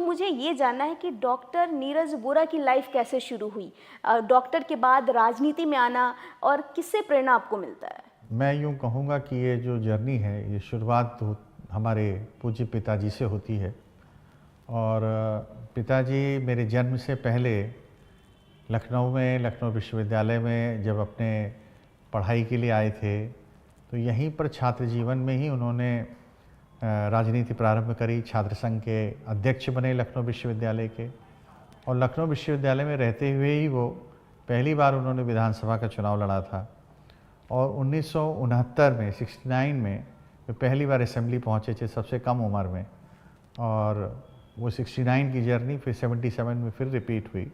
मुझे ये जानना है कि डॉक्टर नीरज वोरा की लाइफ कैसे शुरू हुई, डॉक्टर के बाद राजनीति में आना, और किससे प्रेरणा आपको मिलता है? मैं यूँ कहूँगा कि ये जो जर्नी है, ये शुरुआत तो हमारे पूज्य पिताजी से होती है। और पिताजी मेरे जन्म से पहले लखनऊ में, लखनऊ विश्वविद्यालय में जब अपने पढ़ाई के लिए आए थे, तो यहीं पर छात्र जीवन में ही उन्होंने राजनीति प्रारंभ करी। छात्र संघ के अध्यक्ष बने लखनऊ विश्वविद्यालय के, और लखनऊ विश्वविद्यालय में रहते हुए ही वो पहली बार उन्होंने विधानसभा का चुनाव लड़ा था। और 1969 में 69 में वे पहली बार असेंबली पहुँचे थे, सबसे कम उम्र में। और वो 69 की जर्नी फिर 77 में फिर रिपीट हुई।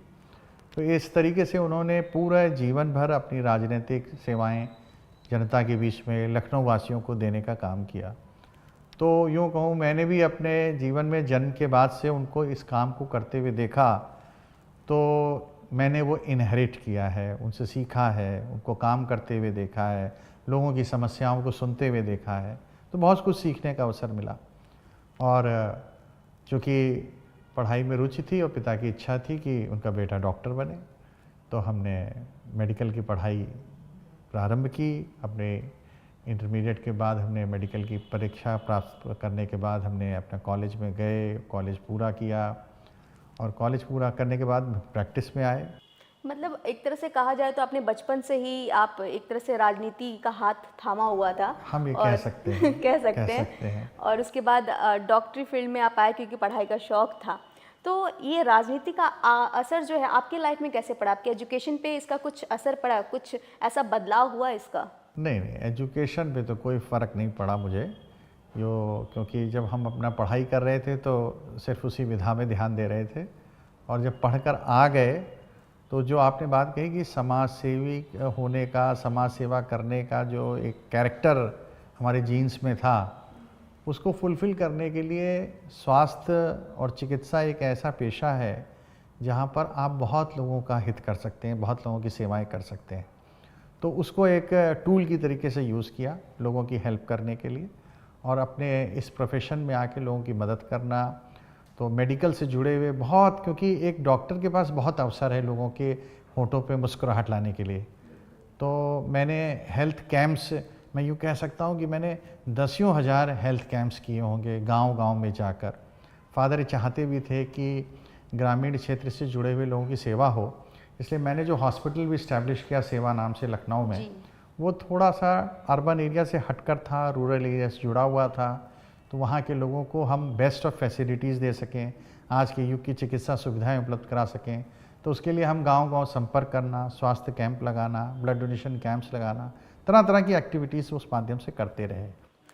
तो इस तरीके से उन्होंने पूरा जीवन भर अपनी राजनीतिक सेवाएं जनता के बीच में, लखनऊ वासियों को देने का काम किया। तो यूँ कहूँ, मैंने भी अपने जीवन में जन्म के बाद से उनको इस काम को करते हुए देखा, तो मैंने वो इनहेरिट किया है, उनसे सीखा है, उनको काम करते हुए देखा है, लोगों की समस्याओं को सुनते हुए देखा है, तो बहुत कुछ सीखने का अवसर मिला। और चूँकि पढ़ाई में रुचि थी और पिता की इच्छा थी कि उनका बेटा डॉक्टर बने, तो हमने मेडिकल की पढ़ाई प्रारंभ की। अपने इंटरमीडिएट के बाद हमने मेडिकल की परीक्षा प्राप्त करने के बाद हमने अपना कॉलेज में गए, कॉलेज पूरा किया, और कॉलेज पूरा करने के बाद प्रैक्टिस में आए। मतलब एक तरह से कहा जाए तो आपने बचपन से ही आप एक तरह से राजनीति का हाथ थामा हुआ था, हम ये कह सकते हैं। कह सकते हैं। और उसके बाद डॉक्टरी फील्ड में आप आए क्योंकि पढ़ाई का शौक था। तो ये राजनीति का असर जो है आपकी लाइफ में कैसे पड़ा? आपके एजुकेशन पे इसका कुछ असर पड़ा? कुछ ऐसा बदलाव हुआ इसका? नहीं, एजुकेशन पे तो कोई फ़र्क नहीं पड़ा मुझे, क्योंकि जब हम अपना पढ़ाई कर रहे थे तो सिर्फ उसी विधा में ध्यान दे रहे थे। और जब पढ़कर आ गए तो जो आपने बात कही कि समाज सेवी होने का, समाज सेवा करने का जो एक कैरेक्टर हमारे जीन्स में था, उसको फुलफ़िल करने के लिए स्वास्थ्य और चिकित्सा एक ऐसा पेशा है जहाँ पर आप बहुत लोगों का हित कर सकते हैं, बहुत लोगों की सेवाएं कर सकते हैं। तो उसको एक टूल की तरीके से यूज़ किया लोगों की हेल्प करने के लिए, और अपने इस प्रोफेशन में आके लोगों की मदद करना। तो मेडिकल से जुड़े हुए बहुत, क्योंकि एक डॉक्टर के पास बहुत अवसर है लोगों के होठों पे मुस्कुराहट लाने के लिए। तो मैंने हेल्थ कैंप्स, मैं यूँ कह सकता हूँ कि मैंने दसियों हज़ार हेल्थ कैंप्स किए होंगे गांव-गांव में जाकर। फादर चाहते भी थे कि ग्रामीण क्षेत्र से जुड़े हुए लोगों की सेवा हो, इसलिए मैंने जो हॉस्पिटल भी इस्टेब्लिश किया सेवा नाम से लखनऊ में, वो थोड़ा सा अर्बन एरिया से हटकर था, रूरल एरिया से जुड़ा हुआ था। तो वहाँ के लोगों को हम बेस्ट ऑफ फैसिलिटीज़ दे सकें, आज के युग की चिकित्सा सुविधाएं उपलब्ध करा सकें। तो उसके लिए हम गांव-गांव संपर्क करना, स्वास्थ्य कैंप लगाना, ब्लड डोनेशन कैंप्स लगाना, तरह तरह की एक्टिविटीज़ उस माध्यम से करते रहे।